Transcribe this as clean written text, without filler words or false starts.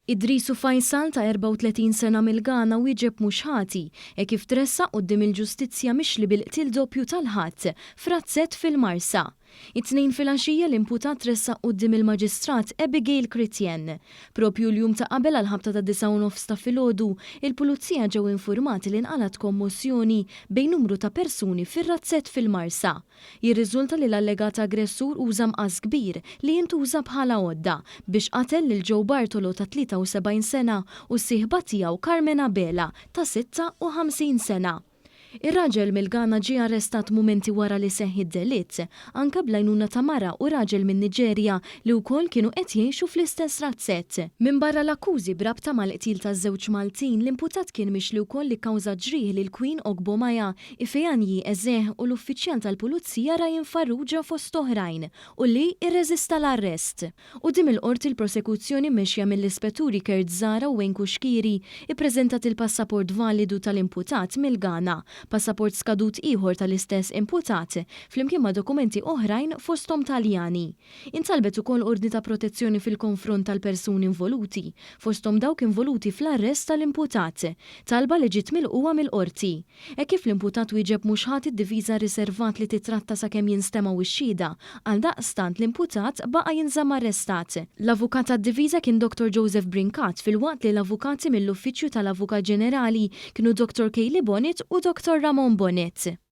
Idrisu Faisal ta' 34 sena mill-Ghana wieġeb mhux ħati kif tressaq quddiem il-ġustizzja mixli bil-qtil doppju tal-ħadd f'Razzett fil-Marsa. It-tnejn fil-għaxija l-imputat tressaq quddiem il-Maġistrat Abigail Chrétien. Propju l-jum ta' qabel għal-ħabta ta' 9:30 ta' filgħodu, il-pulizija ġew informati li nqalat kommozzjoni bejn numru ta' persuni fir-Razzett fil-Marsa. Jirriżulta li l-allegat aggressur uża mqas kbir li jintuża bħala għodda biex qatel lil Joe Bartolo ta' 73 sena u s-sieħba tiegħu Carmen Abela ta' 56 sena. Ir-raġel mill-Ghana ġie arrestat mumenti wara li seħħ id-delitt, anke bl-għajnuna ta' mara u raġel minn Niġerja li wkoll kienu qed jgħixu fl-istess Razzett. Minn barra l-akkużi brabta mal-qtil taż-żewġ Maltin, l-imputat kien mixli wkoll li kkawża ġrieħ lil Queen Ogbomaya, Ifeanyi Eżeh u l-uffiċjal tal-Pulizija Ryan Farrugia fost oħrajn u li irreżista l-arrest. Quddiem il-qorti l-prosekuzzjoni mexja mill-ispetturi Kurt Zara u Wayne Kuxkiri ippreżentat il-passaport validu tal-imputat mill-Ghana, passaport skadut ieħor tal-istess imputat, flimkien ma' dokumenti oħrajn fosthom Taljani. Intalbet ukoll ordni ta' protezzjoni fil-konfront tal-persuni involuti, fosthom dawk involuti fl-arrest tal-imputat, talba li ġiet milquha mill-qorti. Kif l-imputat wieġeb mhux ħadd id-diviża riservat li titratta sakemm jinstema' wix-xhieda, għaldaqstant l-imputat baqa' jinżamm arrestat. L-avukat tad-diviża kien Dr. Joseph Brincat fil-waqt li l-avukati mill-Uffiċċju tal-Avukat Ġenerali kienu Dr. Kayli Bonnet u Dr. Ramon Bonnet.